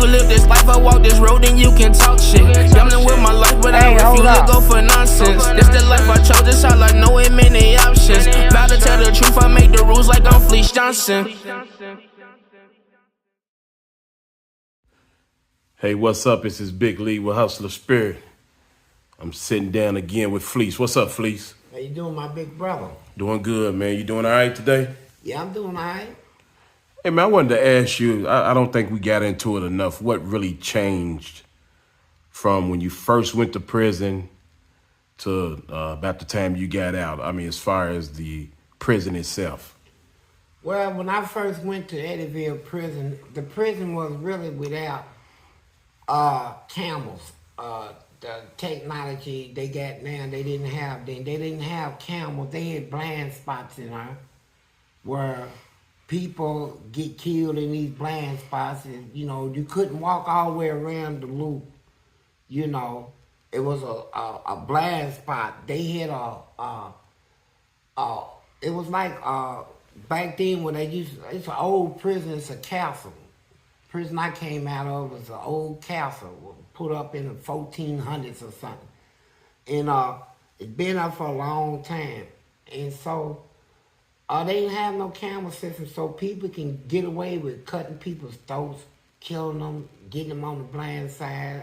you live this life or walk this road, then you can talk shit. Gambling with my life, but I refuse to go for nonsense. This the life I chose, this all I know, ain't many options. About to tell the truth, I make the rules like I'm Fleece Johnson. Hey, what's up? This is Big Lee with Hustler Spirit. I'm sitting down again with Fleece. What's up, Fleece? How you doing, my big brother? Doing good, man. You doing all right today? Yeah, I'm doing all right. Hey, man, I wanted to ask you, I don't think we got into it enough. What really changed from when you first went to prison to about the time you got out? I mean, as far as the prison itself. Well, when I first went to Eddyville prison, the prison was really without camels. The technology they got now, they didn't have then. They didn't have camels. They had blind spots in there where people get killed in these blind spots, and you couldn't walk all the way around the loop. It was a blind spot. They had it was like back then when it's an old prison. It's a castle. Prison I came out of was an old castle put up in the 1400s or something, and it's been up for a long time, and so they didn't have no camera system, so people can get away with cutting people's throats, killing them, getting them on the blind side,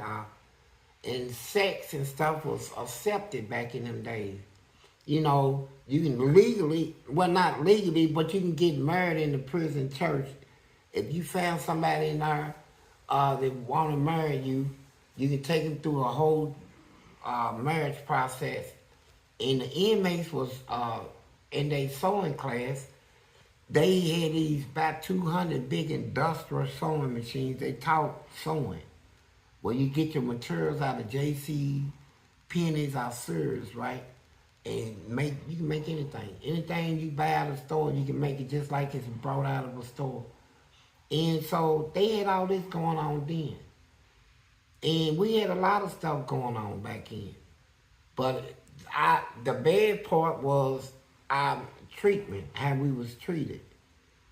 and sex and stuff was accepted back in them days. You can legally, well, not legally, but you can get married in the prison church. If you found somebody in there that want to marry you, you can take them through a whole marriage process. And the inmates was in their sewing class. They had these about 200 big industrial sewing machines. They taught sewing, where you get your materials out of JC, pennies, or Sears, right? And you can make anything. Anything you buy out of the store, you can make it just like it's brought out of a store. And so they had all this going on then. And we had a lot of stuff going on back then. But the bad part was our treatment, how we was treated.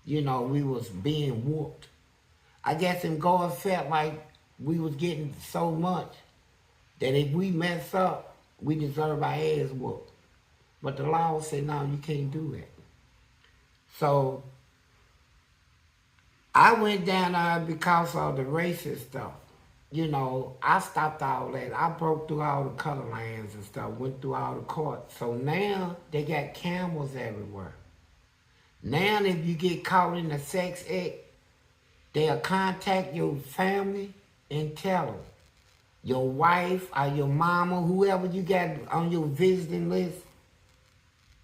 We was being whooped. I guess them guards felt like we was getting so much that if we mess up, we deserve our ass whooped. But the law said, no, you can't do that. So I went down there because of the racist stuff. I stopped all that. I broke through all the color lines and stuff, went through all the courts. So now they got cameras everywhere. Now if you get caught in a sex act, they'll contact your family and tell them. Your wife or your mama, whoever you got on your visiting list,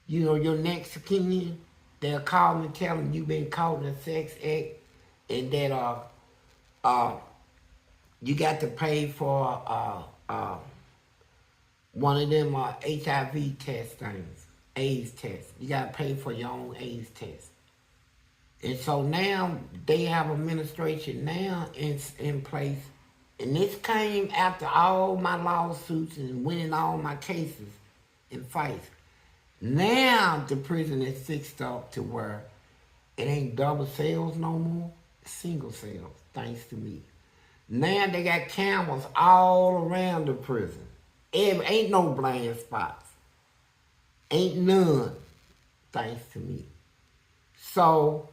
your next of kin, they'll call them and tell them you've been caught in a sex act, and that you got to pay for one of them HIV test things, AIDS test. You got to pay for your own AIDS test. And so now they have administration now in place, and this came after all my lawsuits and winning all my cases and fights. Now the prison is fixed up to where it ain't double cells no more, it's single cells, thanks to me. Now they got cameras all around the prison. Ain't no blind spots. Ain't none, thanks to me. So,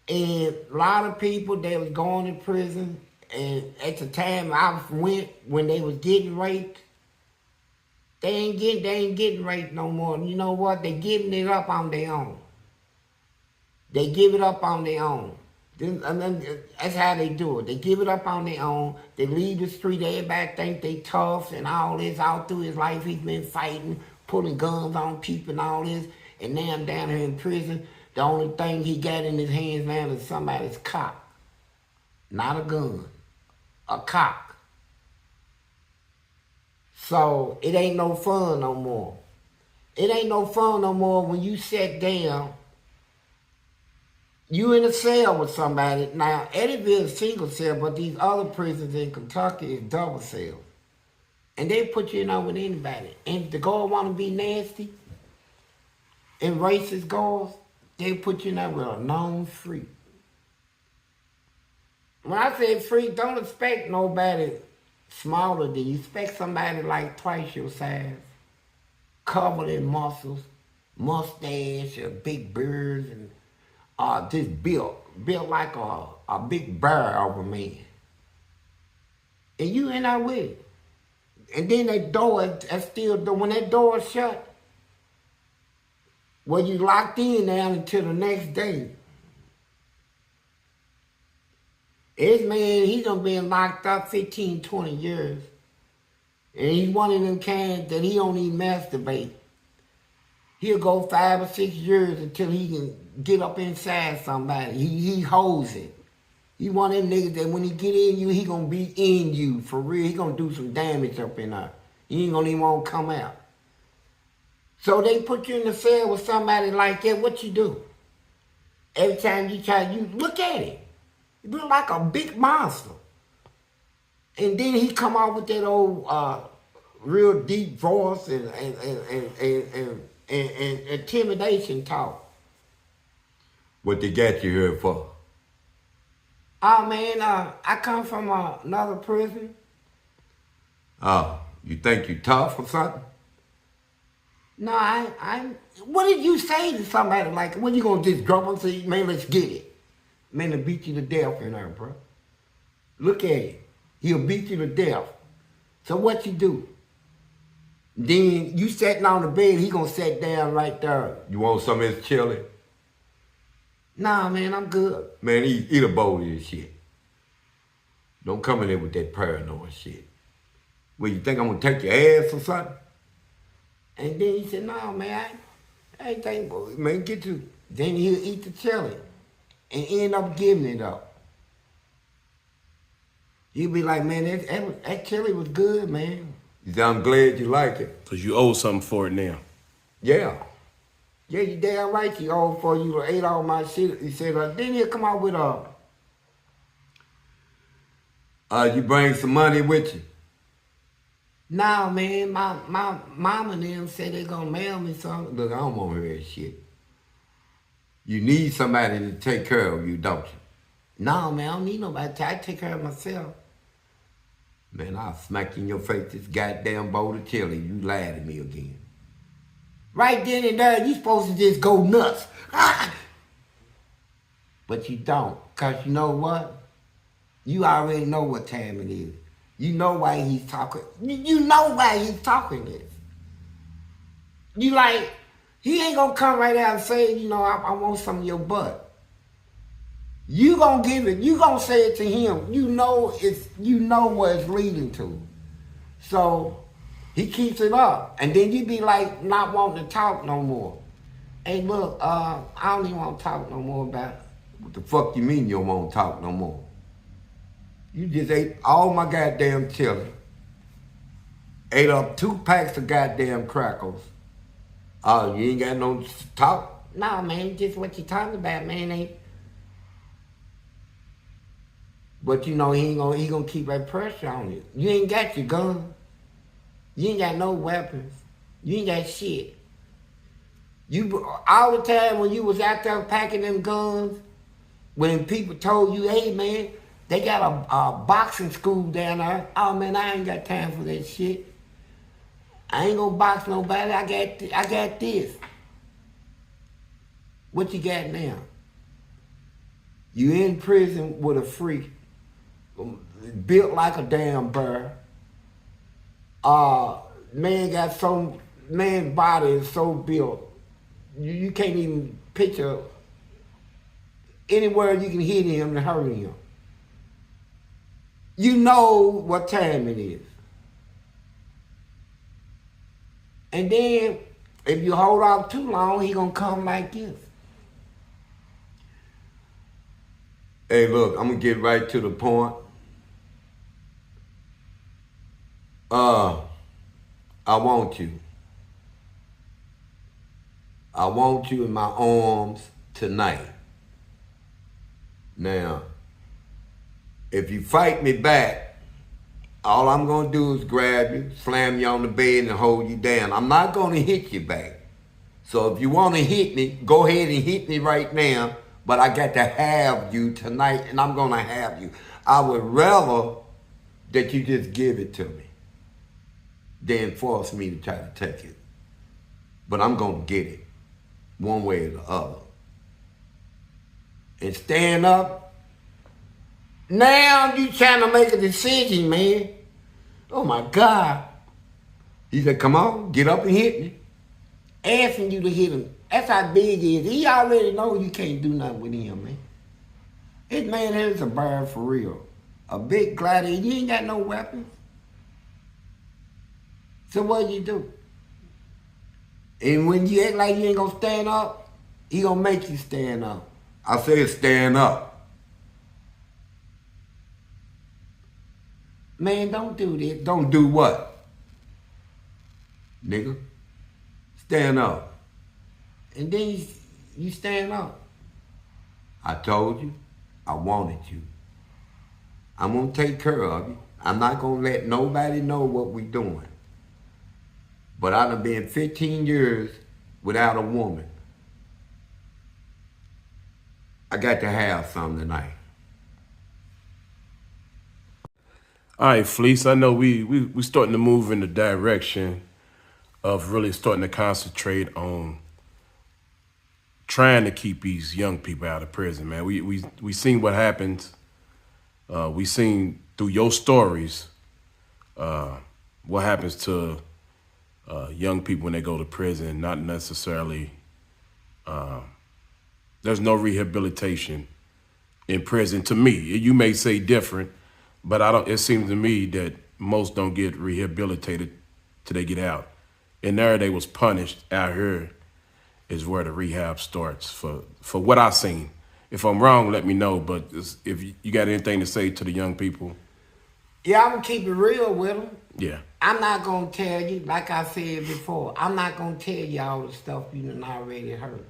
and a lot of people, they was going to prison, and at the time I went, when they was getting raped, they ain't getting raped no more. You know what? They giving it up on their own. They give it up on their own. That's how they do it. They give it up on their own. They leave the street. Everybody think they tough and all this. All through his life, he's been fighting, pulling guns on people and all this. And now I'm down here in prison. The only thing he got in his hands now is somebody's cock. Not a gun. A cock. So it ain't no fun no more. It ain't no fun no more when you sit down. You in a cell with somebody. Now, Eddyville is single cell, but these other prisons in Kentucky is double cell. And they put you in there with anybody. And if the guard want to be nasty and racist guards, they put you in there with a known freak. when I say freak, don't expect nobody smaller than you. Expect somebody like twice your size, covered in muscles, mustache, a big beard, and just built like a big bear of a man. And you in there with it. And then that door, when that door is shut, well, you locked in now until the next day. This man, he done been locked up 15, 20 years. And he's one of them kinds that he don't even masturbate. He'll go 5 or 6 years until he can get up inside somebody. He holds it. He one of them niggas that when he get in you, he gonna be in you for real. He gonna do some damage up in there. He ain't gonna even want to come out. So they put you in the cell with somebody like that, what you do? Every time you look at him. He look like a big monster. And then he come out with that old real deep voice and intimidation talk. What they got you here for? Oh man, I come from another prison. Oh, you think you tough or something? No, I. What did you say to somebody like? When you gonna just drop and say, man, let's get it? Man, he'll beat you to death in there, bro. Look at it. He'll beat you to death. So what you do? Then you sitting on the bed, he gonna sit down right there. You want some of this chili? Nah, man, I'm good. Man, eat a bowl of this shit. Don't come in there with that paranoid shit. Well, you think I'm gonna take your ass or something? And then he said, no, man, I ain't think, man, get you. Then he'll eat the chili and end up giving it up. He'll be like, man, that chili was good, man. He said, I'm glad you like it. Because you owe something for it now. Yeah. Yeah, you damn right you owe for you ate all my shit. He said, then he'll come out with you bring some money with you? nah, man, my mama and them said they gonna mail me something. Look, I don't want to hear that shit. You need somebody to take care of you, don't you? No, man, I don't need nobody. I take care of myself. Man, I'll smack you in your face this goddamn bowl of chili. You lied to me again. Right then and there, you supposed to just go nuts. But you don't. Because you know what? You already know what time it is. You know why he's talking. You know why he's talking this. You like, he ain't going to come right out and say, you know, I want some of your butt. You going to give it. You going to say it to him. You know where it's leading to. So he keeps it up. And then you be like not wanting to talk no more. Hey, look, I don't even want to talk no more about it. What the fuck you mean you don't want to talk no more? You just ate all my goddamn chili. Ate up 2 packs of goddamn crackers. Oh, you ain't got no talk? No, man, just what you talking about, man. But you know he gonna keep that pressure on you. You ain't got your gun. You ain't got no weapons. You ain't got shit. You all the time when you was out there packing them guns, when people told you, hey man, they got a boxing school down there. Oh man, I ain't got time for that shit. I ain't gonna box nobody. I got this. What you got now? You in prison with a freak, built like a damn bear. Man's body is so built, you can't even picture anywhere you can hit him and hurt him. You know what time it is. And then, if you hold off too long, he gonna come like this. Hey, look, I'm gonna get right to the point. I want you. I want you in my arms tonight. Now, if you fight me back, all I'm gonna do is grab you, slam you on the bed and hold you down. I'm not gonna hit you back. So if you wanna hit me, go ahead and hit me right now, but I got to have you tonight and I'm gonna have you. I would rather that you just give it to me than force me to try to take it. But I'm going to get it one way or the other. And stand up. Now you trying to make a decision, man. Oh my God. He said, come on, get up and hit me. Asking you to hit him. That's how big he is. He already know you can't do nothing with him, man. This man here is a bird for real. A big gladiator. You ain't got no weapons. So what you do? And when you act like you ain't gonna stand up, he gonna make you stand up. I said stand up. Man, don't do this. Don't do what? Nigga. Stand up. And then you stand up. I told you, I wanted you. I'm gonna take care of you. I'm not gonna let nobody know what we doing. But I done been 15 years without a woman. I got to have some tonight. All right, Fleece, I know we starting to move in the direction of really starting to concentrate on trying to keep these young people out of prison, man. We seen what happens. We seen through your stories what happens to young people when they go to prison. Not necessarily, there's no rehabilitation in prison. To me, you may say different, but I don't. It seems to me that most don't get rehabilitated till they get out. And there they was punished. Out here is where the rehab starts for what I seen. If I'm wrong, let me know. But if you got anything to say to the young people. Yeah, I'm going to keep it real with them. Yeah. I'm not going to tell you, like I said before, I'm not going to tell you all the stuff you done already heard.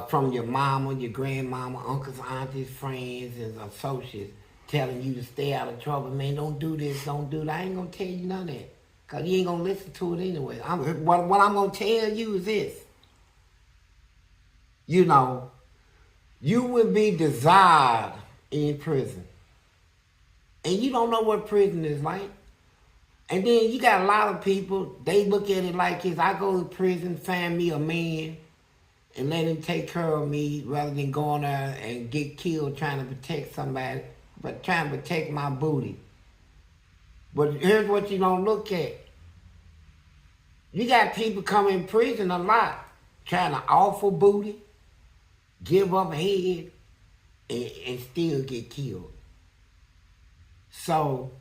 From your mama, your grandmama, uncles, aunties, friends, and associates telling you to stay out of trouble. Man, don't do this, don't do that. I ain't going to tell you none of that. Because you ain't going to listen to it anyway. What I'm going to tell you is this. You know, you will be desired in prison. And you don't know what prison is like. And then you got a lot of people, they look at it like this. I go to prison, find me a man, and let him take care of me rather than going there and get killed trying to protect somebody, but trying to protect my booty. But here's what you don't look at. You got people come in prison a lot, trying to offer booty, give up head, and still get killed. So,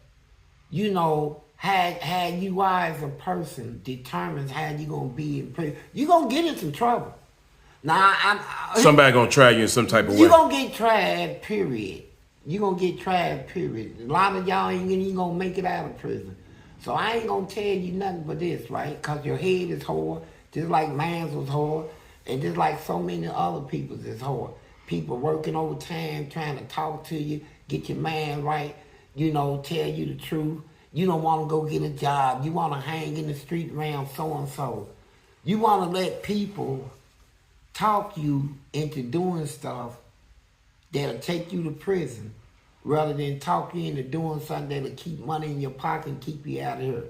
you know, how you are as a person determines how you gonna be in prison. You gonna get in some trouble. Now, Somebody gonna try you in some type of way. You gonna get tried, period. You gonna get tried, period. A lot of y'all ain't even gonna make it out of prison. So I ain't gonna tell you nothing but this, right? Cause your head is hard, just like mine's was hard, and just like so many other people's is hard. People working overtime, trying to talk to you, get your mind right, you know, tell you the truth. You don't want to go get a job. You want to hang in the street around so-and-so. You want to let people talk you into doing stuff that'll take you to prison rather than talk you into doing something that'll keep money in your pocket and keep you out of here.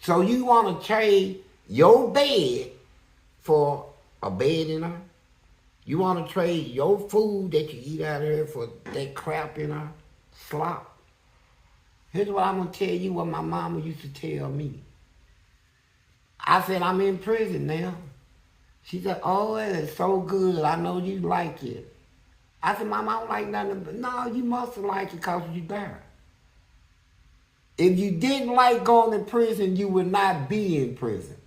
So you want to trade your bed for a bed in her? You want to trade your food that you eat out of here for that crap in her? Slop. Here's what I'm going to tell you what my mama used to tell me. I said, I'm in prison now. She said, oh, it is so good. I know you like it. I said, Mama, I don't like nothing. But no, you must have liked it because you there. If you didn't like going to prison, you would not be in prison.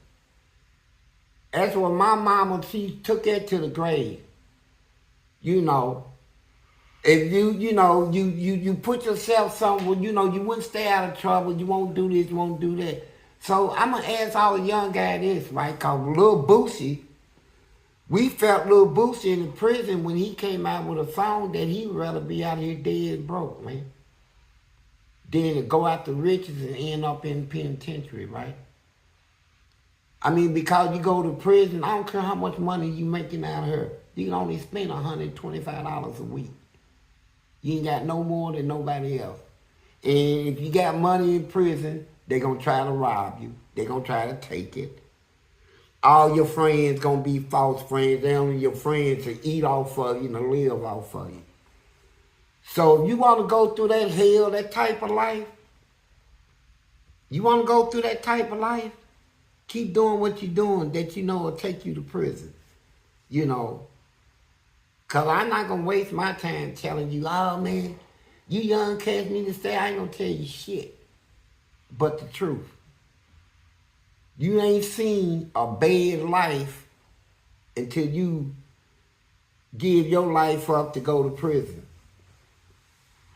That's what my mama, she took it to the grave. You know, if you put yourself somewhere, you know, you wouldn't stay out of trouble, you won't do this, you won't do that. So I'm going to ask all the young guys this, right? Because Lil Boosie, we felt Lil Boosie in the prison when he came out with a song that he'd rather be out here dead broke, man. Than to go after riches and end up in penitentiary, right? I mean, because you go to prison, I don't care how much money you making out here. You can only spend $125 a week. You ain't got no more than nobody else. And if you got money in prison, they're going to try to rob you. They're going to try to take it. All your friends going to be false friends. They're only your friends to eat off of you and to live off of you. So if you want to go through that hell, that type of life, you want to go through that type of life, keep doing what you're doing that you know will take you to prison. You know, because I'm not going to waste my time telling you, oh man, you young cats need to stay. I ain't going to tell you shit but the truth. You ain't seen a bad life until you give your life up to go to prison.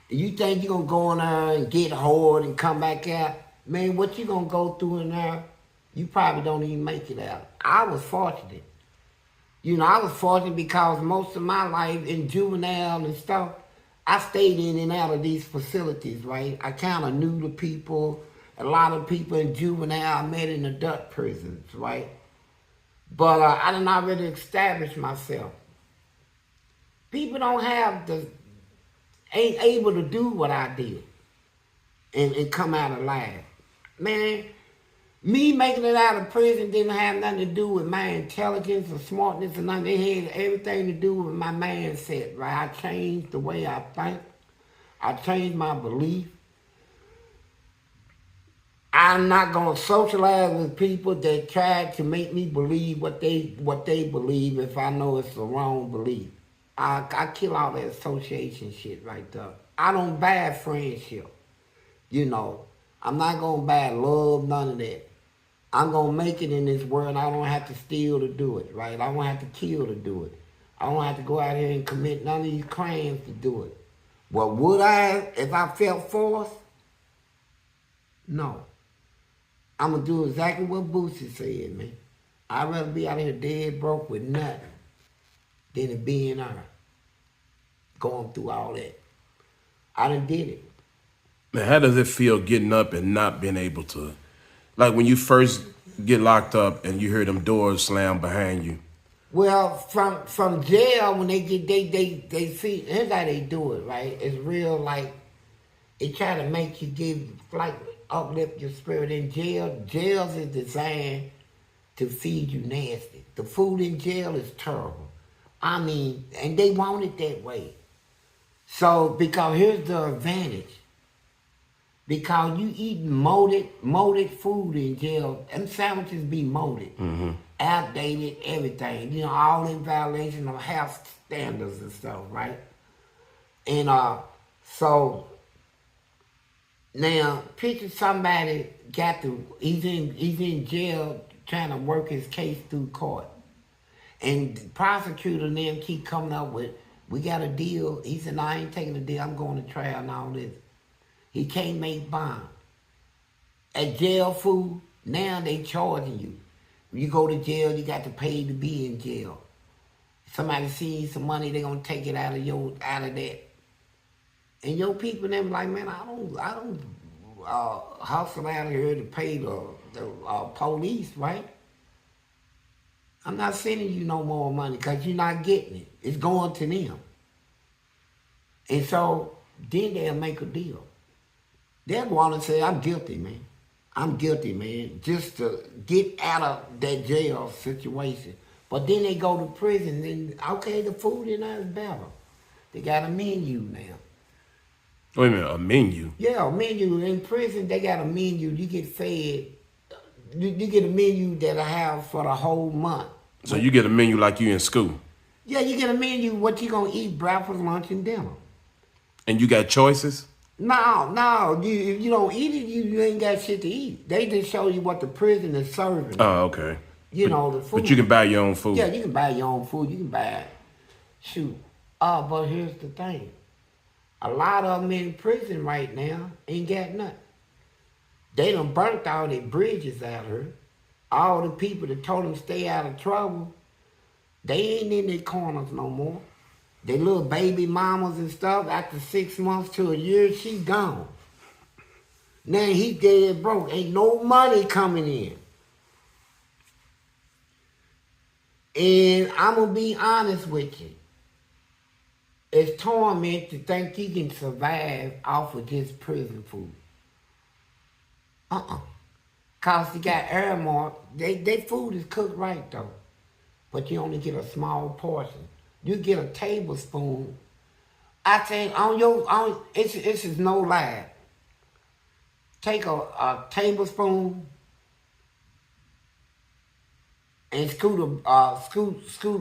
You think you're going to go in there and get hard and come back out? Man, what you going to go through in there, you probably don't even make it out. I was fortunate. You know, I was fortunate because most of my life in juvenile and stuff, I stayed in and out of these facilities, right? I kind of knew the people. A lot of people in juvenile I met in adult prisons, right? But I didn't already establish myself. People don't have ain't able to do what I did and come out alive. Man, me making it out of prison didn't have nothing to do with my intelligence or smartness or nothing. It had everything to do with my mindset, right? I changed the way I think. I changed my belief. I'm not going to socialize with people that try to make me believe what they believe if I know it's the wrong belief. I kill all that association shit right there. I don't buy friendship. You know, I'm not going to buy love, none of that. I'm going to make it in this world. I don't have to steal to do it, right? I don't have to kill to do it. I don't have to go out here and commit none of these crimes to do it. Well, would I if I felt forced? No. I'm going to do exactly what Boosie said, man. I'd rather be out here dead broke with nothing than to be in there going through all that. I done did it. Man, how does it feel getting up and not being able to, like when you first get locked up and you hear them doors slam behind you? Well, from jail, when they get, they see, here's how they do it, right? It's real, like, it try to make you uplift your spirit in jail. Jails is designed to feed you nasty. The food in jail is terrible. I mean, and they want it that way. So, because here's the advantage. Because you eat molded food in jail, and sandwiches be molded, outdated, everything. You know, all in violation of health standards and stuff, right? And so now picture somebody he's in jail trying to work his case through court, and the prosecutor and them keep coming up with, we got a deal. He said, no, I ain't taking the deal. I'm going to trial and all this. He can't make bond. At jail food, now they charging you. When you go to jail, you got to pay to be in jail. If somebody sees some money, they gonna take it out of that. And your people them like, man, I don't hustle out of here to pay the police, right? I'm not sending you no more money because you're not getting it. It's going to them. And so then they'll make a deal. They'll want to say, I'm guilty, man. I'm guilty, man, just to get out of that jail situation. But then they go to prison, and okay, the food in there is better. They got a menu now. Wait a minute, a menu? Yeah, a menu. In prison, they got a menu. You get fed. You get a menu that I have for the whole month. So you get a menu like you in school? Yeah, you get a menu, what you gonna eat, breakfast, lunch, and dinner. And you got choices? No. If you don't eat it, you ain't got shit to eat. They just show you what the prison is serving. Oh, okay. You know, the food. But you can buy your own food. Yeah, you can buy your own food. You can buy it. Shoot. But here's the thing. A lot of them in prison right now ain't got nothing. They done burnt all their bridges out here. All the people that told them stay out of trouble, they ain't in their corners no more. They little baby mamas and stuff, after 6 months to a year, she gone. Now he dead broke. Ain't no money coming in. And I'm going to be honest with you. It's torment to think he can survive off of just prison food. Cause you got air mark. They food is cooked right though. But you only get a small portion. You get a tablespoon. I think it's is no lie. Take a tablespoon and scoot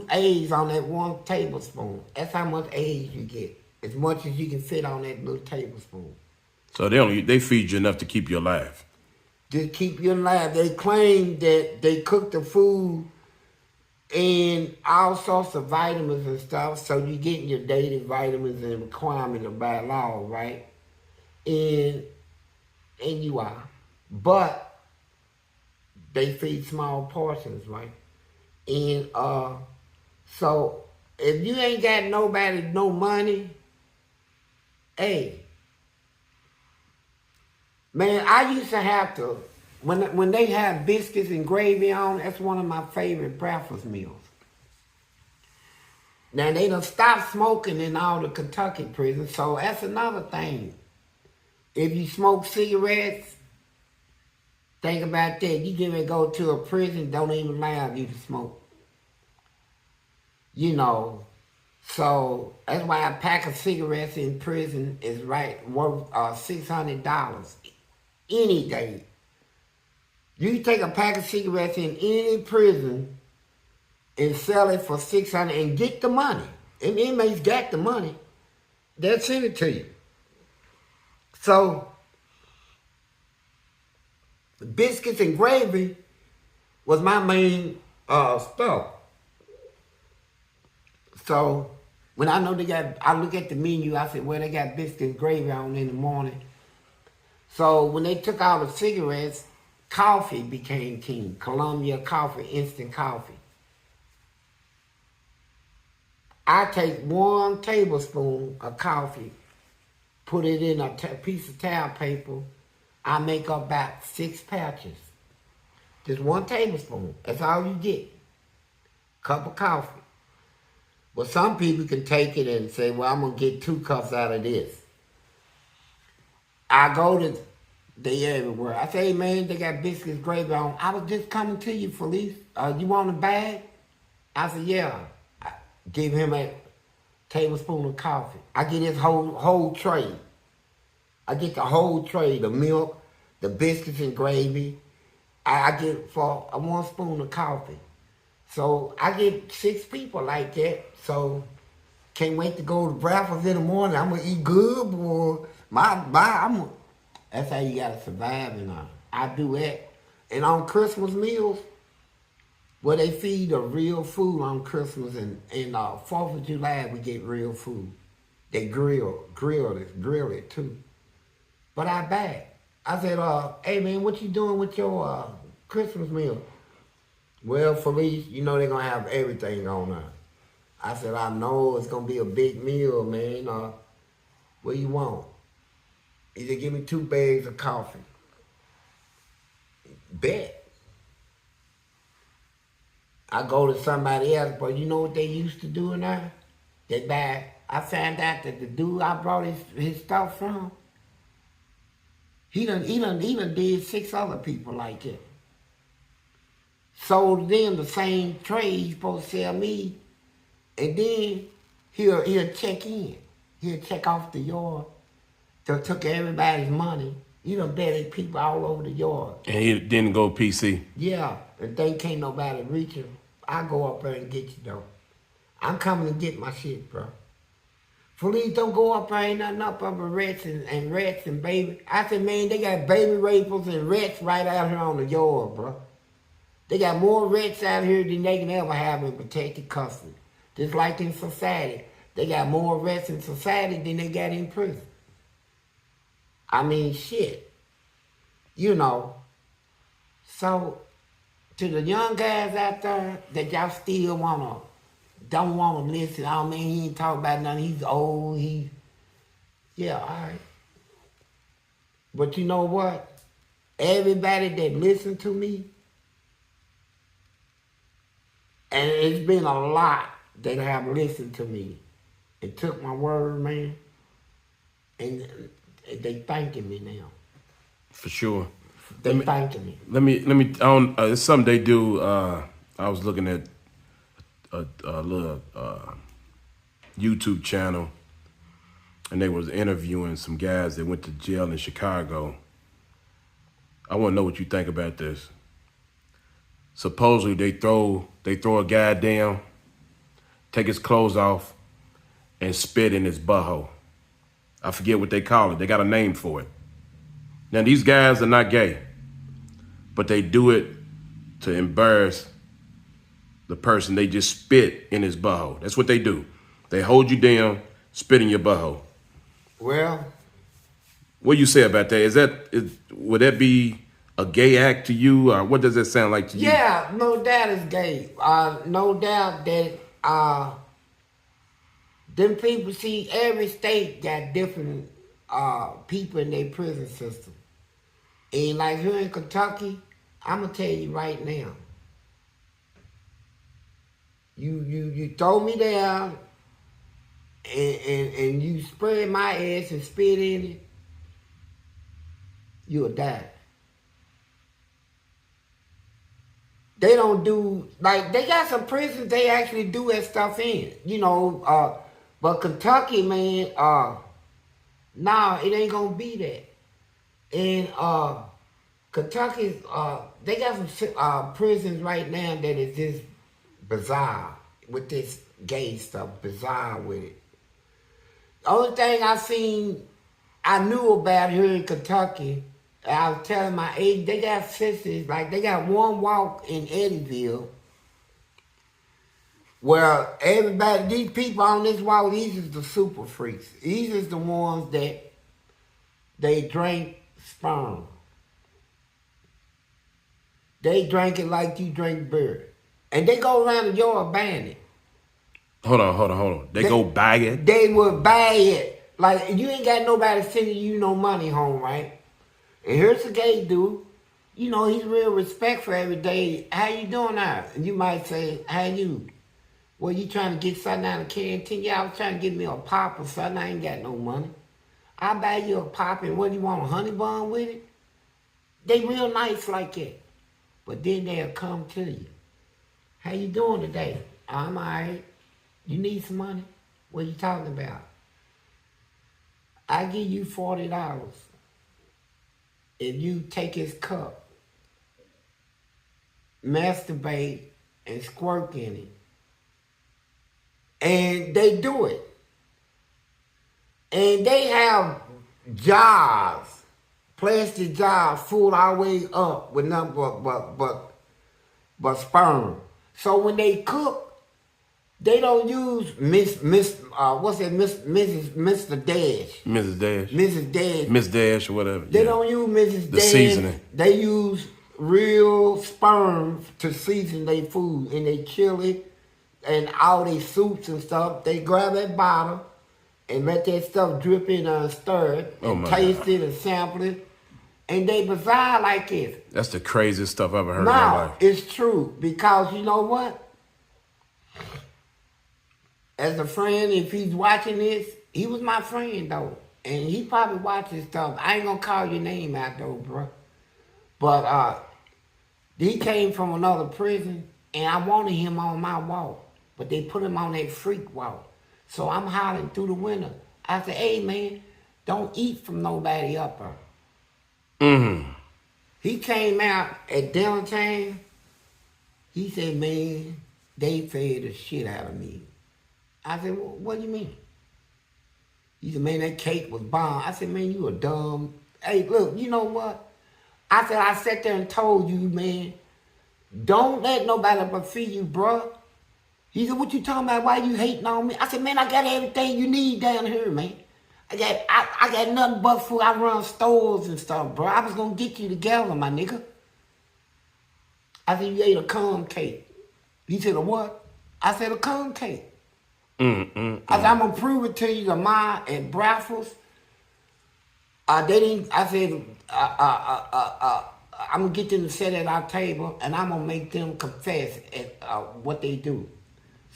eggs on that one tablespoon. That's how much eggs you get. As much as you can fit on that little tablespoon. So they feed you enough to keep you alive. Just keep you alive. They claim that they cook the food and all sorts of vitamins and stuff, so you're getting your daily vitamins and requirements by law, right? And you are. But they feed small portions, right? And so if you ain't got nobody, no money, hey, man, I used to have to, when they have biscuits and gravy on, that's one of my favorite breakfast meals. Now, they done stopped smoking in all the Kentucky prisons, so that's another thing. If you smoke cigarettes, think about that. You get ready to go to a prison, don't even allow you to smoke. You know, so that's why a pack of cigarettes in prison is worth $600 any day. You can take a pack of cigarettes in any prison and sell it for $600 and get the money. And the inmates got the money. They'll send it to you. So, biscuits and gravy was my main stuff. So, when I know I look at the menu, I said, well, they got biscuits and gravy on in the morning. So, when they took out the cigarettes, coffee became king. Columbia coffee, instant coffee. I take 1 tablespoon of coffee, put it in a piece of towel paper. I make up about 6 patches. Just 1 tablespoon. That's all you get. Cup of coffee. But some people can take it and say, well, I'm going to get 2 cups out of this. I go to, they everywhere. I say, hey, man, they got biscuits, gravy on. I was just coming to you, Fleece. You want a bag? I said, yeah. I give him a tablespoon of coffee. I get his whole tray. I get the whole tray, the milk, the biscuits and gravy. I get for 1 spoon of coffee. So I get 6 people like that. So can't wait to go to breakfast in the morning. I'm gonna eat good, boy. That's how you gotta survive, and I do that. And on Christmas meals, where they feed the real food on Christmas and 4th of July, we get real food. They grill it too. But I back. I said, hey man, what you doing with your Christmas meal? Well, Felice, you know they're gonna have everything going on. I said, I know it's gonna be a big meal, man. What you want? He said, give me 2 bags of coffee. Bet. I go to somebody else, but you know what they used to do now? They buy, I found out that the dude I brought his stuff from, he done did 6 other people like it. Sold them the same tray he's supposed to sell me, and then he'll check in. He'll check off the yard. They took everybody's money. He done betted people all over the yard. And he didn't go PC. Yeah, and they can't nobody reach him. I go up there and get you though. I'm coming to get my shit, bro. Felice, don't go up there, ain't nothing up over rats and baby. I said, man, they got baby rapers and rats right out here on the yard, bro. They got more rats out here than they can ever have in protected custody. Just like in society. They got more rats in society than they got in prison. I mean, shit. You know. So, to the young guys out there that y'all still don't want to listen. I don't mean he ain't talking about nothing. He's old. Yeah, all right. But you know what? Everybody that listened to me, and it's been a lot that have listened to me, and took my word, man. And they thanking me now. For sure. They thanking me. Let me. I don't. It's something they do. I was looking at a little YouTube channel, and they was interviewing some guys that went to jail in Chicago. I want to know what you think about this. Supposedly they throw a guy down, take his clothes off, and spit in his butthole. I forget what they call it. They got a name for it. Now these guys are not gay, but they do it to embarrass the person. They just spit in his butthole. That's what they do. They hold you down, spit in your butthole. Well, What do you say about that? Would that be a gay act to you, or what does that sound like to you? yeah, no doubt it's gay. No doubt that them people, see, every state got different people in their prison system. And like here in Kentucky, I'm gonna tell you right now. You throw me down and you spread my ass and spit in it, you'll die. They don't do, like, they got some prisons they actually do that stuff in, you know, but Kentucky, man, nah, it ain't gonna be that. And Kentucky, they got some prisons right now that is just bizarre with this gay stuff, bizarre with it. The only thing I knew about here in Kentucky, I was telling my age, they got sisters, like they got one walk in Eddyville where everybody, these people on this walk, these is the super freaks. These is the ones that they drink sperm. They drink it like you drink beer. And they go around the yard buying it. Hold on. They go buy it? They would buy it. Like, you ain't got nobody sending you no money home, right? And here's a gay dude. You know, he's real respectful every day. How you doing now? And you might say, how you? Well, you trying to get something out of the canteen? Yeah, I was trying to get me a pop or something. I ain't got no money. I'll buy you a pop, and what do you want, a honey bun with it? They real nice like that. But then they'll come to you. How you doing today? I'm all right. You need some money? What you talking about? I give you $40 if you take his cup, masturbate, and squirt in it. And they do it. And they have jars, plastic jars full all the way up with nothing but sperm. So when they cook, they don't use Mr. Dash. Mrs. Dash. Mrs. Dash. Miss Dash or whatever. They don't use Mrs. The Dash. seasoning. They use real sperm to season their food, and they chili and all their soups and stuff. They grab that bottle and let that stuff drip in and stir it, and taste it and sample it. And they bizarre like this. That's the craziest stuff I've ever heard in my life. It's true, because you know what? As a friend, if he's watching this, he was my friend though. And he probably watches stuff. I ain't gonna call your name out though, bro. But he came from another prison, and I wanted him on my walk. But they put him on that freak walk. So I'm hollering through the window. I said, hey man, don't eat from nobody up there. Mm-hmm. He came out at dinner time. He said, man, they fed the shit out of me. I said, well, what do you mean? He said, man, that cake was bomb. I said, man, you a dumb. Hey, look, you know what? I said, I sat there and told you, man, don't let nobody but feed you, bruh. He said, what you talking about? Why you hating on me? I said, man, I got everything you need down here, man. I got nothing but food. I run stores and stuff, bro. I was going to get you together, my nigga. I said, you ate a cum cake. He said, a what? I said, a cum cake. I said, I'm going to prove it to you tomorrow at Braffles. They didn't, I said, I'm going to get them to sit at our table, and I'm going to make them confess at what they do.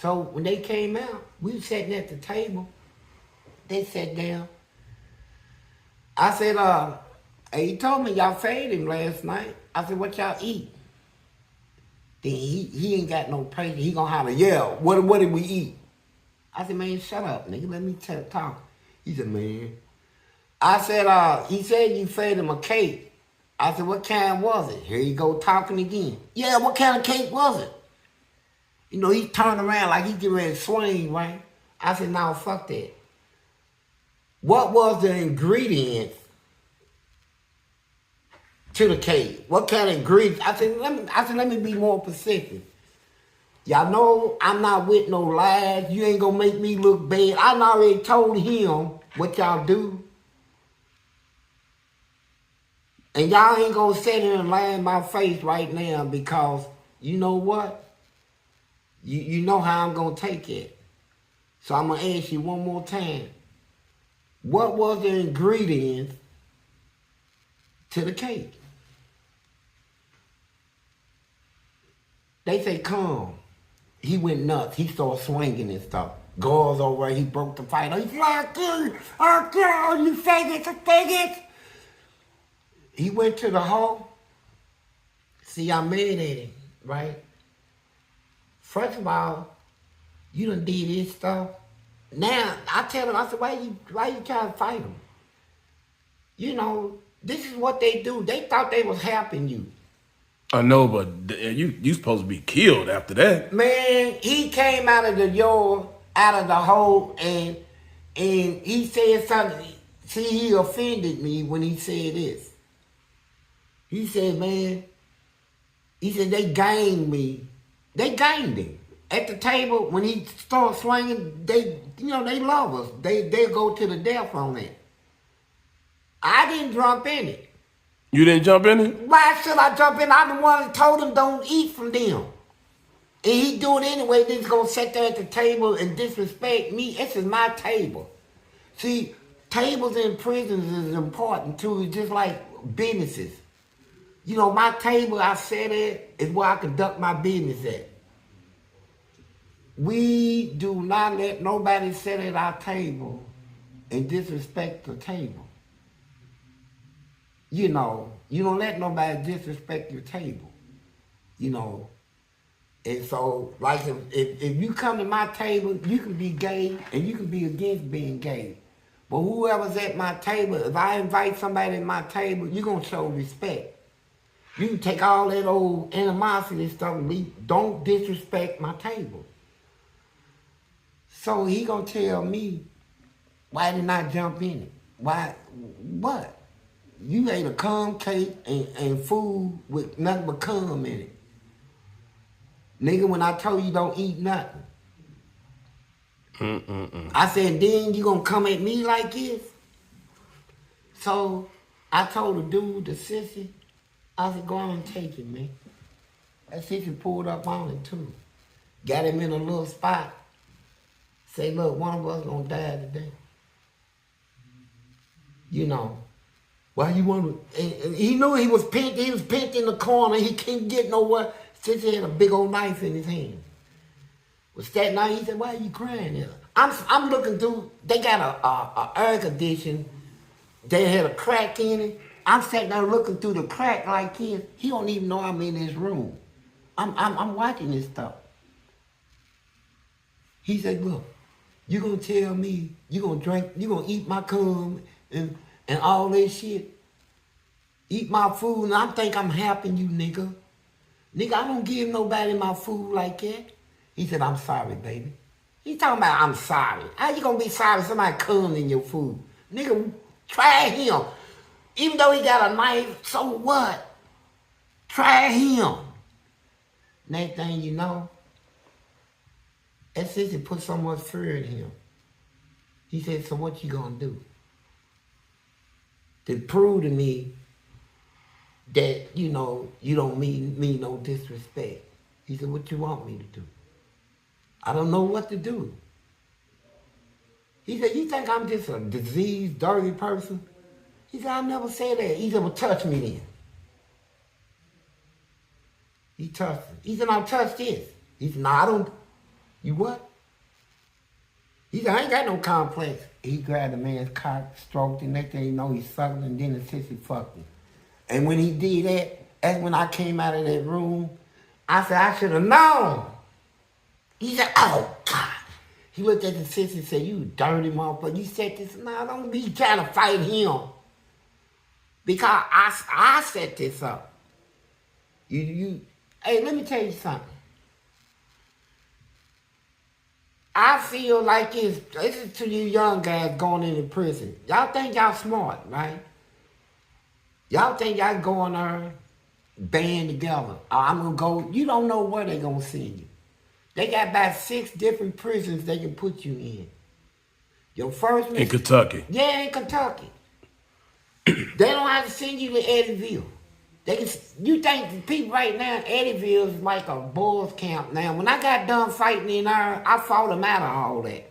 So when they came out, we were sitting at the table. They sat down. I said, hey, he told me y'all fed him last night. I said, what y'all eat? Then he ain't got no patience. He gonna holler, yeah, what did we eat? I said, man, shut up, nigga. Let me talk. He said, man. I said, he said you fed him a cake. I said, what kind was it? Here you go talking again. Yeah, what kind of cake was it? You know, he turned around like he getting ready to swing, right? I said, no, fuck that. What was the ingredients to the cake? What kind of ingredients? I said, let me be more specific. Y'all know I'm not with no lies. You ain't gonna make me look bad. I already told him what y'all do. And y'all ain't gonna sit here and lie in my face right now because you know what? You know how I'm gonna take it. So I'm gonna ask you one more time. What was the ingredients to the cake? They say come. He went nuts. He started swinging and stuff. Girls over there, he broke the fight. He's like, you faggots. He went to the hall. See, I'm mad at him, right? First of all, you done did this stuff. Now, I tell him, I said, why you trying to fight him? You know, this is what they do. They thought they was helping you. I know, but you supposed to be killed after that. Man, he came out of the yard, out of the hole, and he said something. See, he offended me when he said this. He said, man, he said, they ganged me. They ganged him. At the table, when he started swinging, they love us. They go to the death on it. I didn't jump in it. You didn't jump in it? Why should I jump in? I'm the one that told him don't eat from them. And he do it anyway, then he's gonna sit there at the table and disrespect me. This is my table. See, tables in prisons is important too. It's just like businesses. You know, my table I sit at is where I conduct my business at. We do not let nobody sit at our table and disrespect the table. You know, you don't let nobody disrespect your table. You know, and so, like, if you come to my table, you can be gay and you can be against being gay. But whoever's at my table, if I invite somebody at my table, you're going to show respect. You can take all that old animosity and stuff and leave. Don't disrespect my table. So he going to tell me, why didn't I jump in it? Why? What? You ate a cum cake and food with nothing but cum in it. Nigga, when I told you don't eat nothing. I said, then you gonna come at me like this? So I told the dude, the sissy, I said, go on and take it, man. That sissy pulled up on it too. Got him in a little spot. Say, look, one of us gonna die today. You know. Why you want to? And he knew he was pinned in the corner. He couldn't get nowhere. Since he had a big old knife in his hand. Was that night? He said, "Why are you crying there?" I'm looking through. They got a air condition. They had a crack in it. I'm sitting there looking through the crack like this. He don't even know I'm in his room. I'm watching this stuff. He said, "Look, you gonna tell me you gonna drink? You gonna eat my cum and all this shit? Eat my food, and I think I'm helping you, nigga. Nigga, I don't give nobody my food like that." He said, "I'm sorry, baby." He talking about I'm sorry. How you gonna be sorry if somebody comes in your food? Nigga, try him. Even though he got a knife, so what? Try him. Next thing you know, that sister put so much fear in him. He said, "So what you gonna do?" To prove to me that, you know, you don't mean me no disrespect. He said, "What you want me to do?" I don't know what to do. He said, "You think I'm just a diseased, dirty person?" He said, "I never said that." He said, "Well, touch me then." He touched it. He said, "Now touch this." He said, "No, I don't." You what? He said, I ain't got no complex. He grabbed the man's cock, stroked him. Next thing you know, he sucked him, and then the sissy fucked him. And when he did that, that's when I came out of that room. I said, I should have known. He said, oh, God. He looked at the sissy and said, you dirty motherfucker. You said this. No, don't be trying to fight him. Because I set this up. Hey, let me tell you something. I feel like this is to you young guys going into prison. Y'all think y'all smart, right? Y'all think y'all go in there, band together. I'm going to go. You don't know where they're going to send you. They got about 6 different prisons they can put you in. Your first one. In Kentucky. Yeah, in Kentucky. They don't have to send you to Eddyville. You think the people right now, Eddyville is like a boys camp now. When I got done fighting in there, I fought them out of all that.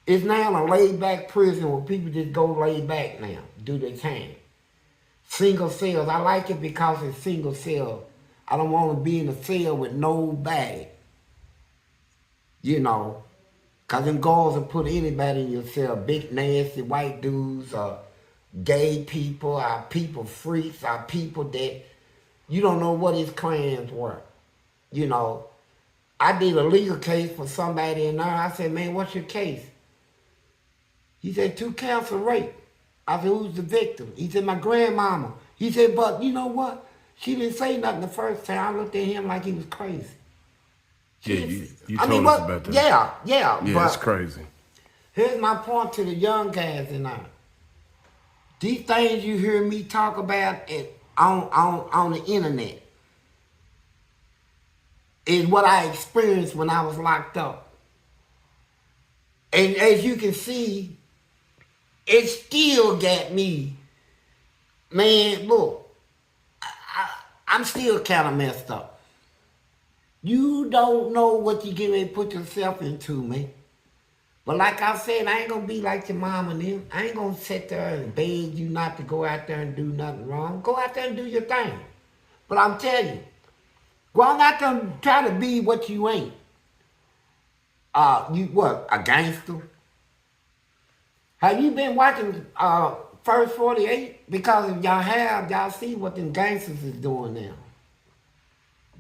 It's now a laid-back prison where people just go laid back now, do their time. Single cells. I like it because it's single cell. I don't want to be in a cell with nobody. You know, because them guards will put anybody in your cell. Big, nasty white dudes, gay people, our people freaks, our people that you don't know what his crimes were. You know, I did a legal case for somebody in there. I said, man, what's your case? He said, 2 counts of rape. I said, who's the victim? He said, my grandmama. He said, but you know what? She didn't say nothing the first time. I looked at him like he was crazy. Yeah, you told us about that. Yeah. Yeah, it's crazy. Here's my point to the young guys in there. These things you hear me talk about on the internet is what I experienced when I was locked up. And as you can see, it still got me. Man, look, I'm still kind of messed up. You don't know what you get ready to put yourself into, man. But like I said, I ain't going to be like your mom and them. I ain't going to sit there and beg you not to go out there and do nothing wrong. Go out there and do your thing. But I'm telling you, go on out there and try to be what you ain't. You what, a gangster? Have you been watching First 48? Because if y'all have, y'all see what them gangsters is doing now.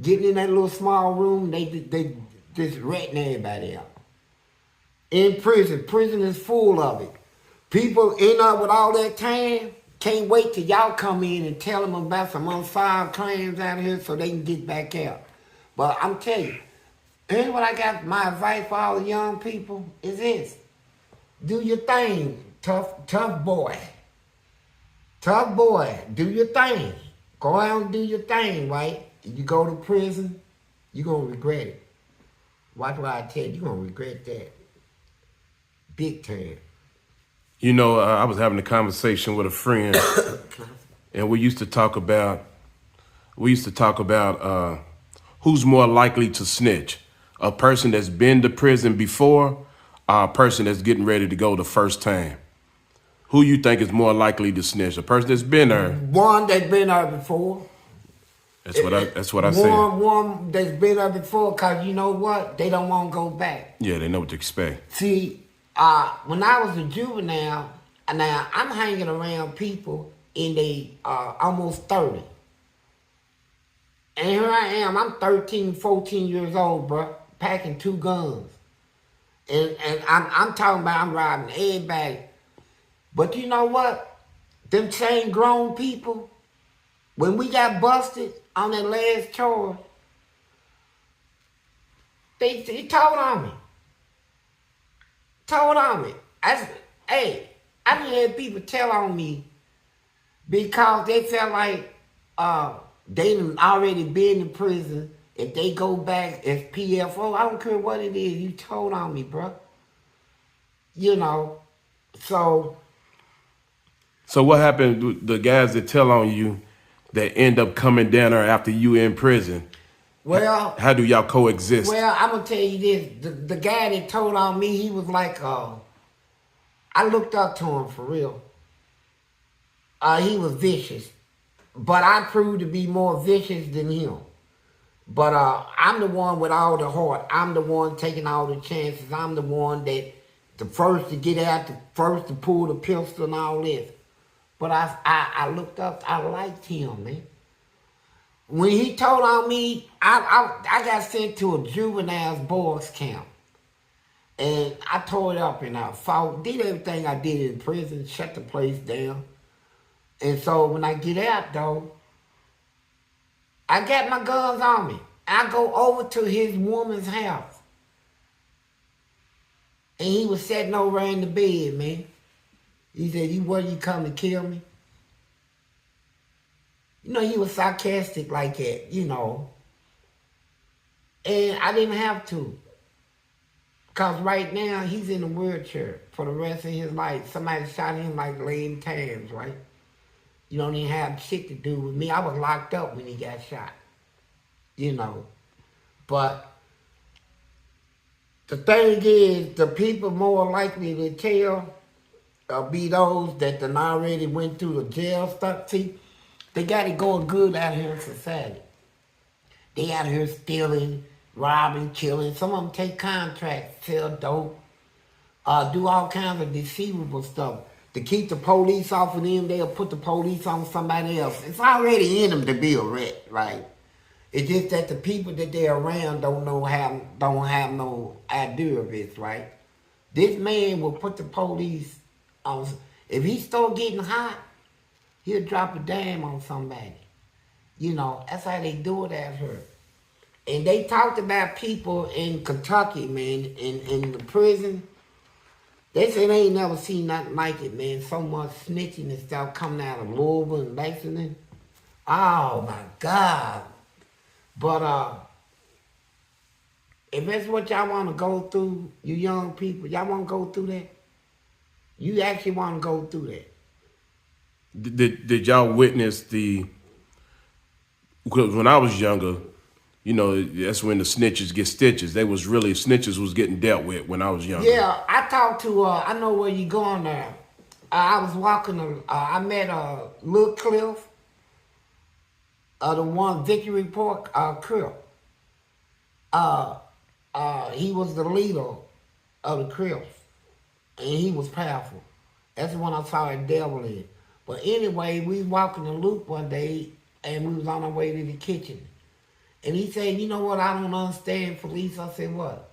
Getting in that little small room, they just ratting everybody out. In prison is full of it. People end up with all that time, can't wait till y'all come in and tell them about some unsolved crimes out here so they can get back out. But I'm telling you, here's what I got, my advice for all the young people is this. Do your thing, tough boy. Tough boy, do your thing. Go out and do your thing, right? If you go to prison, you're going to regret it. Watch what I tell you, you're going to regret that. Big time. You know, I was having a conversation with a friend, and we used to talk about who's more likely to snitch, a person that's been to prison before, or a person that's getting ready to go the first time. Who you think is more likely to snitch, a person that's been there? One that's been there before. That's what I said. One that's been there before, because you know what? They don't want to go back. Yeah, they know what to expect. See, when I was a juvenile, now I'm hanging around people in they almost 30. And here I am, I'm 13, 14 years old, bro, packing 2 guns. And I'm talking about I'm robbing everybody. But you know what? Them same grown people, when we got busted on that last charge, they told on me. I didn't have people tell on me because they felt like they done already been in prison. If they go back as PFO, I don't care what it is, you told on me, bro. You know, so what happened to the guys that tell on you that end up coming down there after you in prison? Well, how do y'all coexist? Well, I'm gonna tell you this: the guy that told on me, he was like, I looked up to him for real. He was vicious, but I proved to be more vicious than him. But I'm the one with all the heart. I'm the one taking all the chances. I'm the one that the first to get out, the first to pull the pistol and all this. But I looked up, I liked him, man. When he told on me, I got sent to a juvenile boys camp. And I tore it up and I fought, did everything I did in prison, shut the place down. And so when I get out though, I got my guns on me. I go over to his woman's house. And he was sitting over in the bed, man. He said, you come to kill me? You know, he was sarcastic like that, you know. And I didn't have to. Because right now, he's in a wheelchair for the rest of his life. Somebody shot him like 11 times, right? You don't even have shit to do with me. I was locked up when he got shot, you know. But the thing is, the people more likely to tell be those that done already went through the jail stuff. See, they got it going good out here in society. They out here stealing, robbing, killing. Some of them take contracts, sell dope, do all kinds of deceivable stuff. To keep the police off of them, they'll put the police on somebody else. It's already in them to be a rat, right? It's just that the people that they're around don't have no idea of it, right? This man will put the police on. If he start getting hot, he'll drop a dime on somebody. You know, that's how they do it out here. And they talked about people in Kentucky, man, in the prison. They say they ain't never seen nothing like it, man. So much snitching and stuff coming out of Louisville and Lexington. Oh, my God. But if that's what y'all want to go through, you young people, y'all want to go through that? You actually want to go through that? Did y'all witness because when I was younger, you know, that's when the snitches get stitches. Snitches was getting dealt with when I was younger. Yeah, I talked to, I know where you going there. I was walking, I met Lil Cliff, the one Victory Park, Crip. He was the leader of the Crips, and he was powerful. That's the one I saw a devil in. But anyway, we was walking the loop one day, and we was on our way to the kitchen. And he said, you know what, I don't understand, Fleece. I said, what?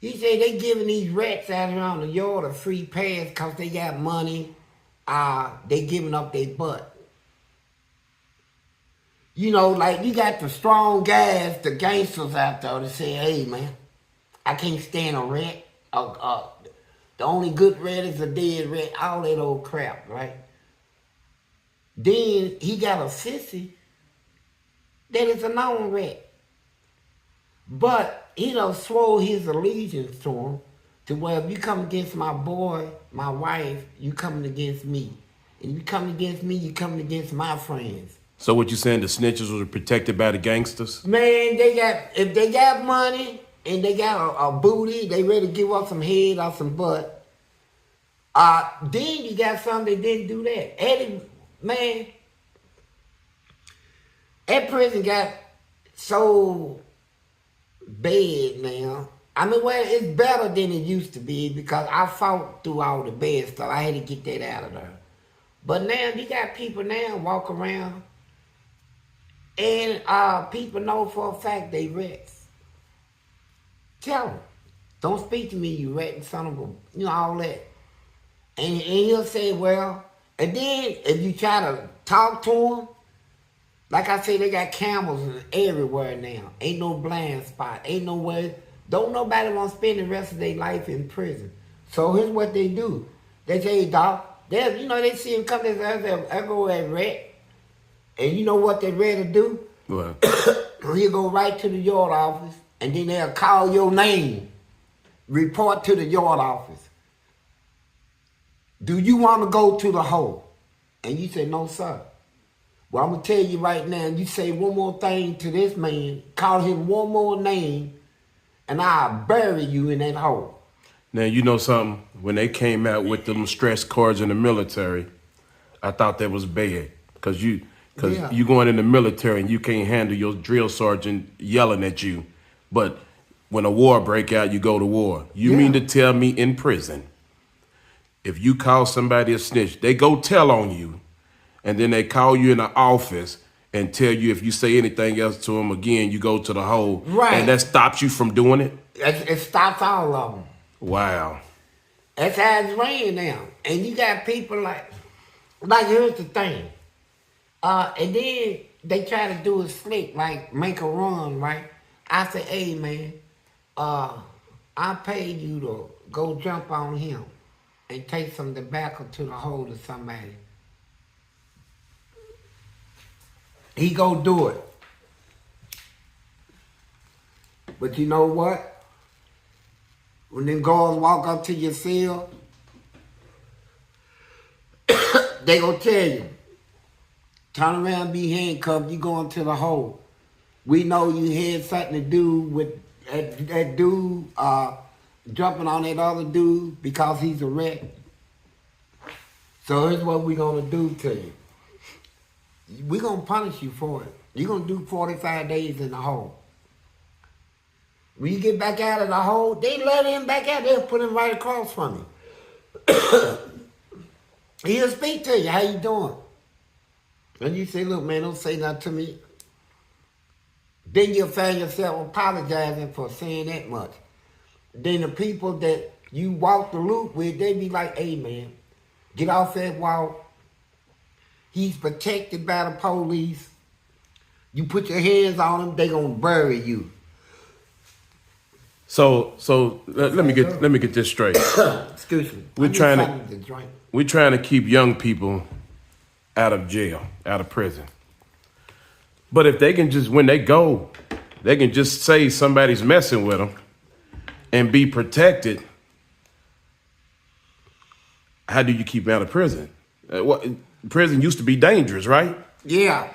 He said, they giving these rats out here on the yard a free pass because they got money. They giving up their butt. You know, like you got the strong guys, the gangsters out there that say, hey, man, I can't stand a rat. The only good rat is a dead rat. All that old crap, right? Then he got a sissy that is a known rat. But he done swore his allegiance to him to where if you come against my boy, my wife, you coming against me. And if you coming against me, you coming against my friends. So what you saying, the snitches were protected by the gangsters? Man, if they got money and they got a booty, they ready to give up some head or some butt. Then you got some that didn't do that. Eddie, man, that prison got so bad now. I mean, well, it's better than it used to be because I fought through all the bad stuff. I had to get that out of there. But now you got people now walk around and people know for a fact they rats. Tell them, don't speak to me, you ratting son of a, you know, all that. And he'll say, well, and then if you try to talk to him, like I say, they got cameras everywhere now. Ain't no blind spot. Ain't nowhere. Don't nobody want to spend the rest of their life in prison. So here's what they do. They say, hey, doc, you know, they see him come to this, I go at rat. And you know what they ready to do? What? He'll go right to the yard office, and then they'll call your name. Report to the yard office. Do you want to go to the hole? And you say, no, sir. Well, I'm going to tell you right now, you say one more thing to this man, call him one more name, and I'll bury you in that hole. Now, you know something? When they came out with them stress cards in the military, I thought that was bad. Because Because Yeah. you going in the military and you can't handle your drill sergeant yelling at you. But when a war break out, you go to war. You Yeah. mean to tell me in prison, if you call somebody a snitch, they go tell on you, and then they call you in the office and tell you if you say anything else to them again, you go to the hole. Right. And that stops you from doing it? It stops all of them. Wow. That's how it's ran now. And you got people like here's the thing. And then they try to do it slick, like make a run, right? I say, hey man, I paid you to go jump on him and take some tobacco to the hole to somebody. He go do it. But you know what? When them guards walk up to your cell, they gonna tell you, turn around, be handcuffed, you going to the hole. We know you had something to do with that dude jumping on that other dude because he's a wreck. So here's what we gonna do to you. We gonna punish you for it. You're gonna do 45 days in the hole. When you get back out of the hole, they let him back out. They'll put him right across from you. He'll speak to you. How you doing? And you say, look, man, don't say nothing to me. Then you'll find yourself apologizing for saying that much. Then the people that you walk the loop with, they be like, hey, man, get off that walk. He's protected by the police. You put your hands on him, they gonna bury you. So let me get this straight. Excuse me. We're trying to keep young people out of jail, out of prison. But if they can just, when they go, they can just say somebody's messing with them and be protected. How do you keep them out of prison? Prison used to be dangerous, right? Yeah.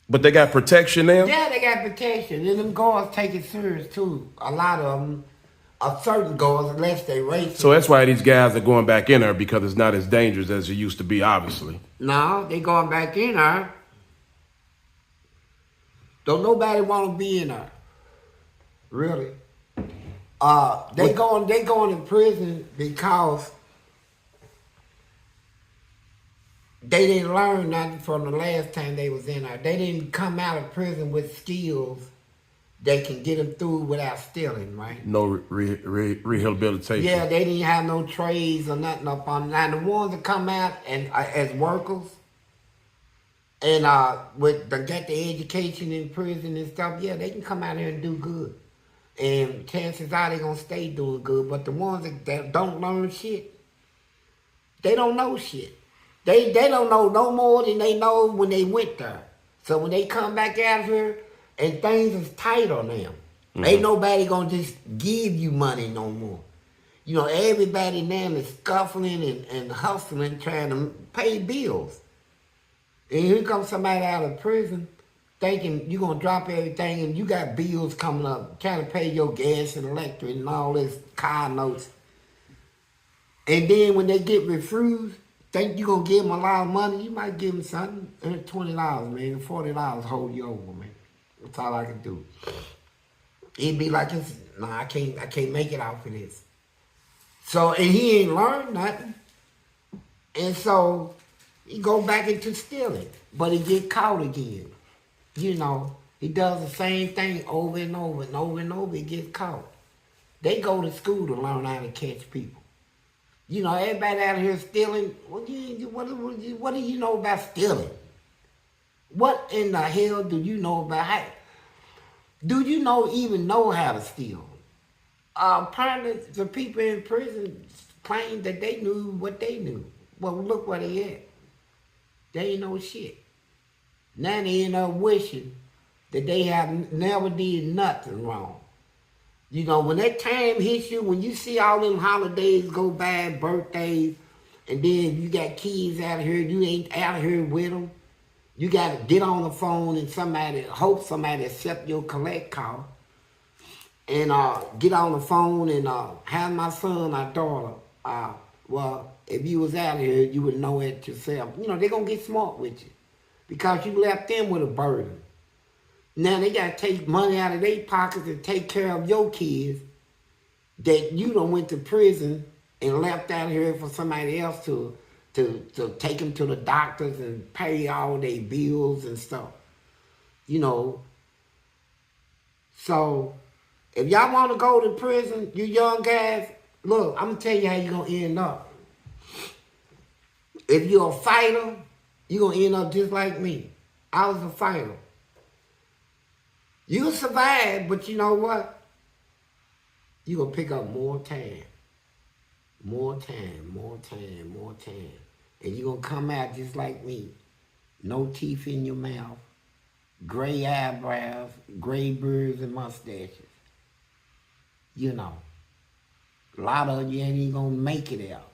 But they got protection now? Yeah, they got protection. And them guards take it serious, too. A lot of them, certain guards, unless they racist. So that's why these guys are going back in there, because it's not as dangerous as it used to be, obviously. No, they going back in there. Don't nobody want to be in there. Really. They going in prison because they didn't learn nothing from the last time they was in there. They didn't come out of prison with skills that can get them through without stealing, right? No rehabilitation. Yeah, they didn't have no trades or nothing up on. Now the ones that come out and as workers and get the education in prison and stuff, yeah, they can come out here and do good. And chances are they gonna stay doing good. But the ones that don't learn shit, they don't know shit. They don't know no more than they know when they went there. So when they come back out here and things is tight on them, ain't nobody gonna just give you money no more. You know, everybody now is scuffling and hustling, trying to pay bills. And here comes somebody out of prison thinking you're gonna drop everything and you got bills coming up, trying to pay your gas and electric and all this car notes. And then when they get refused, think you're gonna give them a lot of money, you might give them something, $20, man, $40 hold you over, man. That's all I can do. It'd be like, I can't make it out for this. So, and he ain't learned nothing. And so, he go back into stealing, but he get caught again. You know, he does the same thing over and over and over and over, he gets caught. They go to school to learn how to catch people. You know, everybody out here stealing, what do you know about stealing? What in the hell do you know about do you even know how to steal? Apparently, the people in prison claim that they knew what they knew. Well, look where they at. They ain't know shit. Now they end up wishing that they have never did nothing wrong. You know, when that time hits you, when you see all them holidays go by, birthdays, and then you got kids out here, you ain't out here with them, you got to get on the phone and hope somebody accept your collect call, and get on the phone and have my son or daughter. Well, if you was out here, you would know it yourself. You know, they're going to get smart with you. because you left them with a burden. Now they got to take money out of their pockets and take care of your kids that you done went to prison and left out here for somebody else to take them to the doctors and pay all their bills and stuff. You know. So, if y'all want to go to prison, you young guys, look, I'm going to tell you how you're going to end up. If you're a fighter, you're going to end up just like me. I was a fighter. You'll survive, but you know what? You're going to pick up more time. More time, more time, more time. And you're going to come out just like me. No teeth in your mouth. Gray eyebrows, gray beards and mustaches. You know. A lot of you ain't even going to make it out.